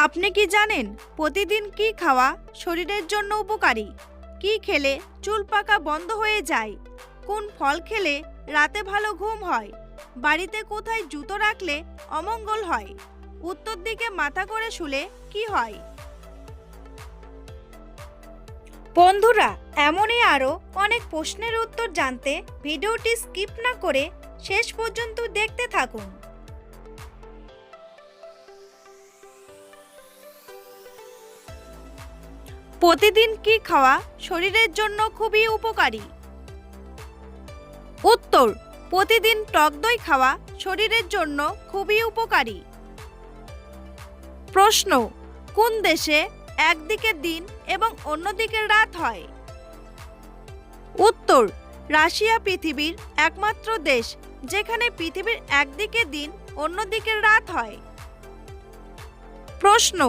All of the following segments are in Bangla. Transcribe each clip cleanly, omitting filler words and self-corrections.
আপনি কি জানেন প্রতিদিন কি খাওয়া শরীরের জন্য উপকারী? কি খেলে চুল পাকা বন্ধ হয়ে যায়? কোন ফল খেলে রাতে ভালো ঘুম হয়? বাড়িতে কোথায় জুতো রাখলে অমঙ্গল হয়? উত্তর দিকে মাথা করে শুলে কি হয়? বন্ধুরা, এমনই আরও অনেক প্রশ্নের উত্তর জানতে ভিডিওটি স্কিপ না করে শেষ পর্যন্ত দেখতে থাকুন। প্রতিদিন কি খাওয়া শরীরের জন্য খুবই উপকারী? উত্তর, প্রতিদিন টক দই খাওয়া শরীরের জন্য খুবই উপকারী। প্রশ্ন, কোন দেশে একদিকে দিন এবং অন্যদিকে রাত হয়? উত্তর, রাশিয়া পৃথিবীর একমাত্র দেশ যেখানে পৃথিবীর একদিকে দিন অন্যদিকে রাত হয়। প্রশ্ন,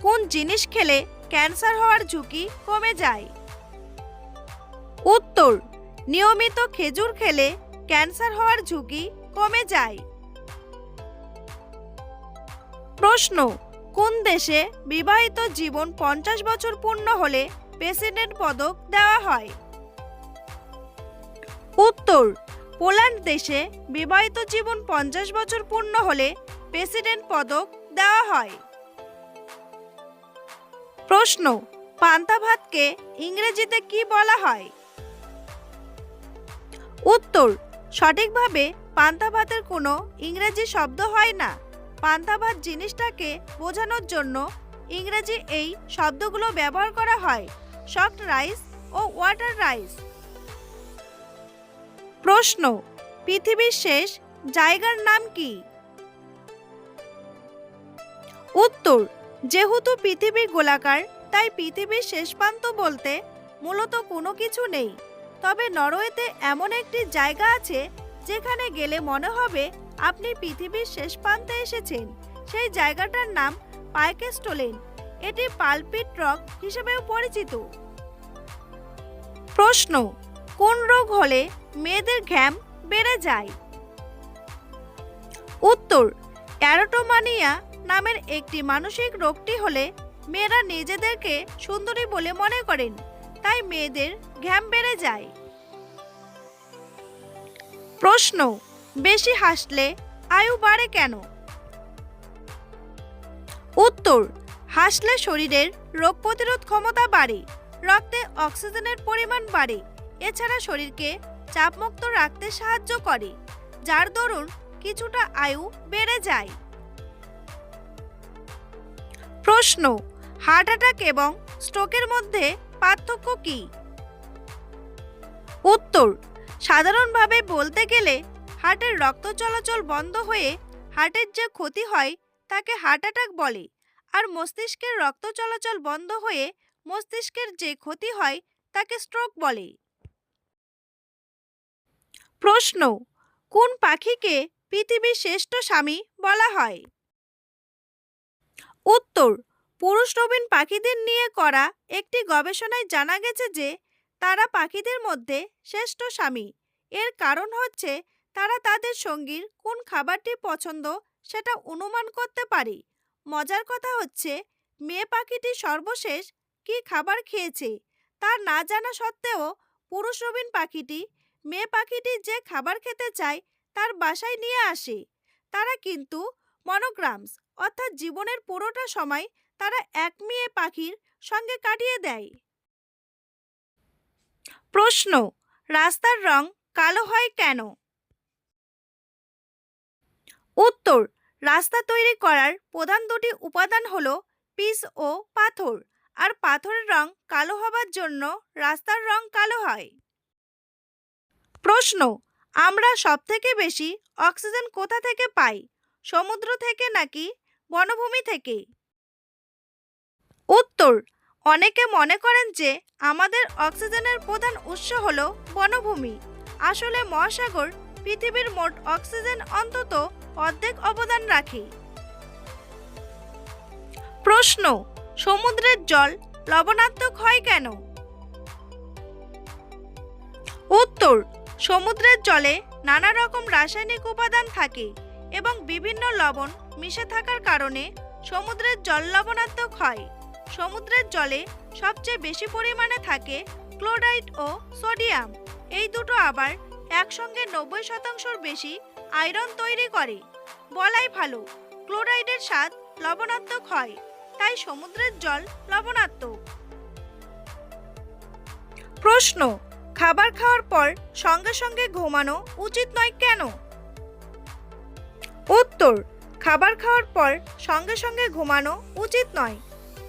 কোন জিনিস খেলে ক্যান্সার হওয়ার ঝুঁকি কমে যায়? উত্তর, নিয়মিত খেজুর খেলে ক্যান্সার হওয়ার ঝুঁকি কমে যায়। প্রশ্ন, কোন দেশে বিবাহিত জীবন 50 বছর পূর্ণ হলে প্রেসিডেন্ট পদক দেওয়া হয়? উত্তর, পোল্যান্ড দেশে বিবাহিত জীবন 50 বছর পূর্ণ হলে প্রেসিডেন্ট পদক দেওয়া হয়। প্রশ্ন, পান্তা ভাতকে ইংরেজিতে কি বলা হয়? উত্তর, সঠিকভাবে পান্তা ভাতের কোনো ইংরেজি শব্দ হয় না। পান্তা ভাত জিনিসটাকে বোঝানোর জন্য ইংরেজি এই শব্দগুলো ব্যবহার করা হয়: সফট রাইস ও ওয়াটার রাইস। প্রশ্ন, পৃথিবীর শেষ জায়গার নাম কি? উত্তর, যেহেতু পৃথিবী গোলাকার তাই পৃথিবীর শেষ প্রান্ত বলতে মূলত কোনো কিছু নেই। তবে নরওয়েতে এমন একটি জায়গা আছে যেখানে গেলে মনে হবে আপনি পৃথিবীর শেষ প্রান্তে এসেছেন। সেই জায়গাটার নাম পাইকেস্টোলেন। এটি পালপিট রক হিসেবেও পরিচিত। প্রশ্ন, কোন রোগ হলে মেয়েদের ঘাম বেড়ে যায়? উত্তর, অ্যারোটোমানিয়া নামের একটি মানসিক রোগটি হলে মেয়েরা নিজেদেরকে সুন্দরী বলে মনে করেন, তাই মেয়েদের ঘাম বেড়ে যায়। প্রশ্ন, বেশি হাসলে আয়ু বাড়ে কেন? উত্তর, হাসলে শরীরের রোগ প্রতিরোধ ক্ষমতা বাড়ে, রক্তে অক্সিজেনের পরিমাণ বাড়ে, এছাড়া শরীরকে চাপমুক্ত রাখতে সাহায্য করে, যার দরুন কিছুটা আয়ু বেড়ে যায়। প্রশ্ন, হার্ট অ্যাটাক এবং স্ট্রোকের মধ্যে পার্থক্য কি? উত্তর, সাধারণভাবে বলতে গেলে হার্টের রক্ত চলাচল বন্ধ হয়ে হার্টের যে ক্ষতি হয় তাকে হার্ট অ্যাটাক বলে, আর মস্তিষ্কের রক্ত চলাচল বন্ধ হয়ে মস্তিষ্কের যে ক্ষতি হয় তাকে স্ট্রোক বলে। প্রশ্ন, কোন পাখিকে পৃথিবীর শ্রেষ্ঠ স্বামী বলা হয়? উত্তর, পুরুষ রবিন পাখিদের নিয়ে করা একটি গবেষণায় জানা গেছে যে তারা পাখিদের মধ্যে শ্রেষ্ঠ স্বামী। এর কারণ হচ্ছে তারা তাদের সঙ্গীর কোন খাবারটি পছন্দ সেটা অনুমান করতে পারে। মজার কথা হচ্ছে, মেয়ে পাখিটি সর্বশেষ কি খাবার খেয়েছে তা না জানা সত্ত্বেও পুরুষ রবিন পাখিটি মেয়ে পাখিটি যে খাবার খেতে চায় তার বাসায় নিয়ে আসে। তারা কিন্তু মনোগ্রামস অর্থাৎ জীবনের পুরোটা সময় তারা এক মেয়ে পাখির সঙ্গে কাটিয়ে দেয়। প্রশ্ন, রাস্তার রং কালো হয় কেন? উত্তর, রাস্তা তৈরি করার প্রধান দুটি উপাদান হলো পিচ ও পাথর, আর পাথরের রং কালো হবার জন্য রাস্তার রং কালো হয়। প্রশ্ন, আমরা সবথেকে বেশি অক্সিজেন কোথা থেকে পাই? সমুদ্র থেকে নাকি বনভূমি থেকে? উত্তর, অনেকে মনে করেন যে আমাদের অক্সিজেনের প্রধান উৎস হলো বনভূমি। আসলে মহাসাগর পৃথিবীর মোট অক্সিজেন অন্তত অর্ধেক অবদান রাখে। প্রশ্ন, সমুদ্রের জল লবণাত্মক হয় কেন? উত্তর, সমুদ্রের জলে নানা রকম রাসায়নিক উপাদান থাকে এবং বিভিন্ন লবণ মিশে থাকার কারণে সমুদ্রের জল লবণাত্মক হয়। সমুদ্রের জলে সবচেয়ে বেশি পরিমাণে থাকে ক্লোরাইড ও সোডিয়াম। এই দুটো আবার একসঙ্গে 90% বেশি আয়রন তৈরি করে। বলাই ভালো, ক্লোরাইডের স্বাদ লবণাত্মক হয়, তাই সমুদ্রের জল লবণাত্মক। প্রশ্ন, খাবার খাওয়ার পর সঙ্গে সঙ্গে ঘুমানো উচিত নয় কেন? উত্তর, খাবার খাওয়ার পর সঙ্গে সঙ্গে ঘুমানো উচিত নয়,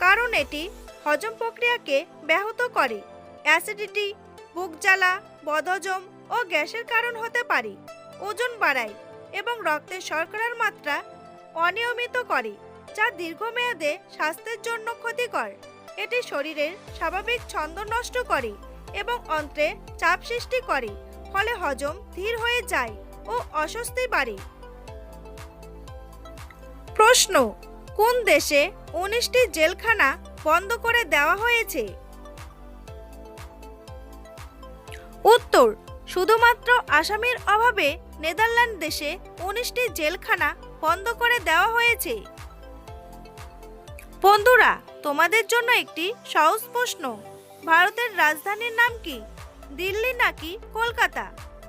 কারণ এটি হজম প্রক্রিয়াকে ব্যাহত করে। অ্যাসিডিটি, বুক জ্বালা, বদহজম ও গ্যাসের কারণ হতে পারে। ওজন বাড়ায় এবং রক্তে শর্করার মাত্রা অনিয়মিত করে, যা দীর্ঘমেয়াদে স্বাস্থ্যের জন্য ক্ষতিকর। এটি শরীরের স্বাভাবিক ছন্দ নষ্ট করে এবং অন্ত্রে চাপ সৃষ্টি করে, ফলে হজম ধীর হয়ে যায় ও অস্বস্তি বাড়ে। প্রশ্ন, কোন দেশে 19টি জেলখানা বন্ধ করে দেওয়া হয়েছে? উত্তর, শুধুমাত্র আসামির অভাবে নেদারল্যান্ড দেশে 19টি জেলখানা বন্ধ করে দেওয়া হয়েছে। বন্ধুরা, তোমাদের জন্য একটি সহজ প্রশ্ন। ভারতের রাজধানীর নাম কি? দিল্লি নাকি কলকাতা?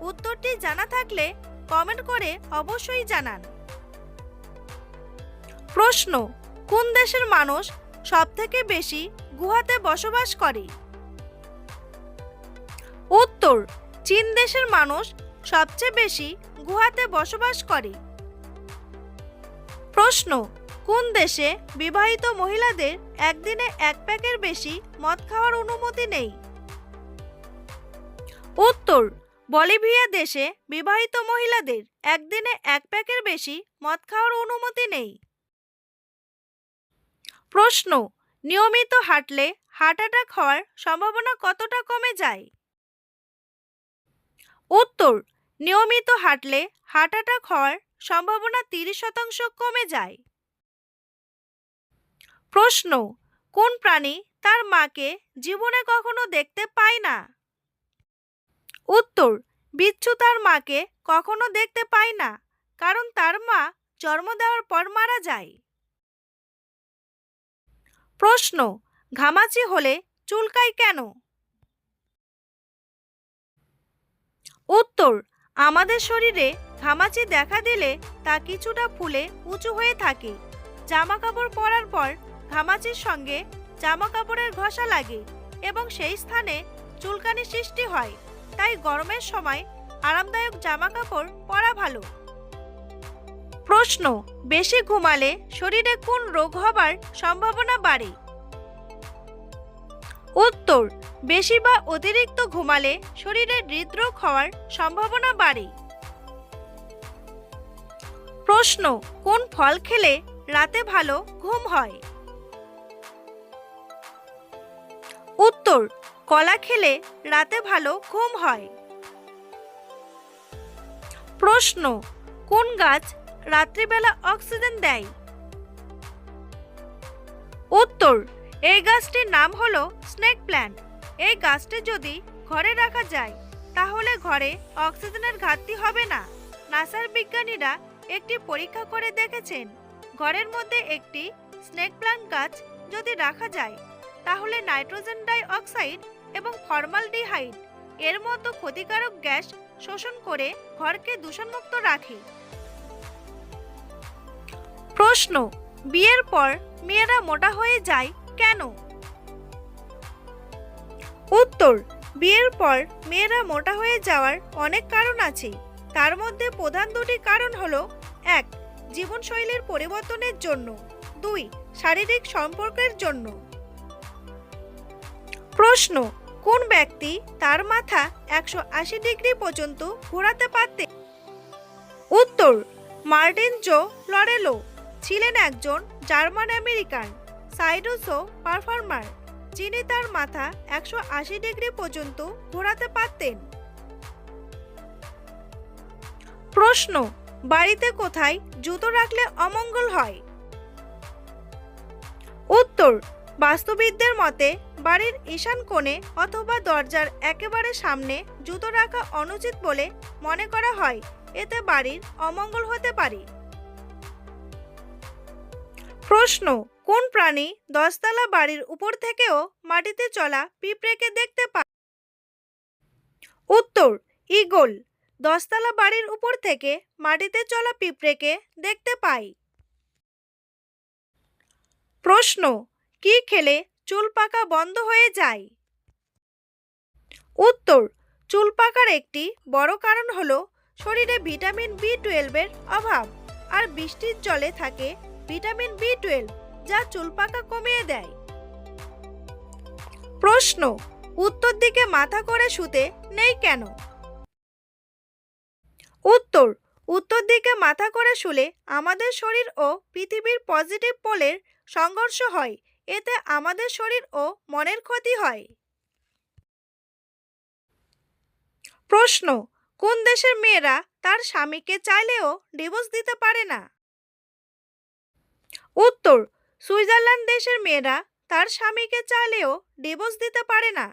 উত্তরটি জানা থাকলে কমেন্ট করে অবশ্যই জানান। প্রশ্ন, কোন দেশের মানুষ সবথেকে বেশি গুহাতে বসবাস করে? উত্তর, চীন দেশের মানুষ সবচেয়ে বেশি গুহাতে বসবাস করে। প্রশ্ন, কোন দেশে বিবাহিত মহিলাদের একদিনে 1 প্যাকের বেশি মদ খাওয়ার অনুমতি নেই? উত্তর, বলিভিয়া দেশে বিবাহিত মহিলাদের একদিনে 1 প্যাকের বেশি মদ খাওয়ার অনুমতি নেই। প্রশ্ন, নিয়মিত হাঁটলে হার্ট অ্যাটাক হওয়ার সম্ভাবনা কতটা কমে যায়? উত্তর, নিয়মিত হাঁটলে হার্ট অ্যাটাক হওয়ার সম্ভাবনা 30% কমে যায়। প্রশ্ন, কোন প্রাণী তার মাকে জীবনে কখনো দেখতে পায় না? উত্তর, বিচ্ছু তার মাকে কখনো দেখতে পায় না, কারণ তার মা জন্ম দেওয়ার পর মারা যায়। প্রশ্ন, ঘামাচি হলে চুলকায় কেন? উত্তর, আমাদের শরীরে ঘামাচি দেখা দিলে তা কিছুটা ফুলে উঁচু হয়ে থাকে। জামা কাপড় পরার পর ঘামাচির সঙ্গে জামা কাপড়ের ঘষা লাগে এবং সেই স্থানে চুলকানি সৃষ্টি হয়, তাই গরমের সময় আরামদায়ক জামা কাপড় পরা ভালো। প্রশ্ন, বেশি ঘুমালে শরীরে কোন রোগ হবার সম্ভাবনা বাড়ে? উত্তর, বেশি বা অতিরিক্ত ঘুমালে শরীরে হৃদরোগ হওয়ার সম্ভাবনা বাড়ে। প্রশ্ন, কোন ফল খেলে রাতে ভালো ঘুম হয়? উত্তর, কলা খেলে রাতে ভালো ঘুম হয়। প্রশ্ন, কোন গাছ রাত্রিবেলা অক্সিজেন দেয়? উত্তর, এই গাছটির নাম হলো স্নেক প্ল্যান্ট। এই গাছটি যদি ঘরে রাখা যায় তাহলে ঘরে অক্সিজেনের ঘাটতি হবে না। নাসার বিজ্ঞানীরা একটি পরীক্ষা করে দেখেছেন, ঘরের মধ্যে একটি স্নেক প্ল্যান্ট গাছ যদি রাখা যায় তাহলে নাইট্রোজেন ডাই অক্সাইড এবং ফর্মালডিহাইড এর মতো ক্ষতিকারক গ্যাস শোষণ করে ঘরকে দূষণমুক্ত রাখে। প্রশ্ন, বিয়ের পর মেয়েরা মোটা হয়ে যায় কেন? উত্তর, বিয়ের পর মেয়েরা মোটা হয়ে যাওয়ার অনেক কারণ আছে। তার মধ্যে প্রধান দুটি কারণ হলো: 1. জীবনশৈলীর পরিবর্তনের জন্য, 2. শারীরিক সম্পর্কের জন্য। প্রশ্ন, কোন ব্যক্তি তার মাথা 180 ডিগ্রি পর্যন্ত ঘোরাতে পারতেন? উত্তর, মার্টিন জো লরেলো ছিলেন একজন জার্মান আমেরিকান সাইডোসো পারফর্মার, যিনি তার মাথা 180 ডিগ্রি পর্যন্ত ঘোরাতে পারতেন। প্রশ্ন, বাড়িতে কোথায় জুতো রাখলে অমঙ্গল হয়? উত্তর, বাস্তুবিদদের মতে বাড়ির ঈশান কোণে অথবা দরজার একেবারে সামনে জুতো রাখা অনুচিত বলে মনে করা হয়, এতে বাড়ির অমঙ্গল হতে পারে। প্রশ্ন, কোন প্রাণী 10 তলা বাড়ির উপর থেকেও মাটিতে চলা পিঁপড়েকে দেখতে পায়? উত্তর, ঈগল 10 তলা বাড়ির উপর থেকে মাটিতে চলা পিঁপড়েকে দেখতে পায়। প্রশ্ন, কি খেলে চুল পাকা বন্ধ হয়ে যায়? উত্তর, চুল পাকার একটি বড় কারণ হলো শরীরে ভিটামিন বি 12 এর অভাব, আর বৃষ্টির জলে থাকে ভিটামিন বি 12 যা চুল পাকা কমিয়ে দেয়। প্রশ্ন, উত্তর দিকে মাথা করে শুতে নেই কেন? উত্তর, উত্তর দিকে মাথা করে শুলে আমাদের শরীর ও পৃথিবীর পজিটিভ পোলের সংঘর্ষ হয়, এতে আমাদের শরীর ও মনের ক্ষতি হয়। প্রশ্ন, কোন দেশের মেয়েরা তার স্বামীকে চাইলেও ডিভোর্স দিতে পারে না? উত্তর, সুইজারল্যান্ড দেশের মেয়েরা তার স্বামীকে চাইলেও ডিভোর্স দিতে পারে না।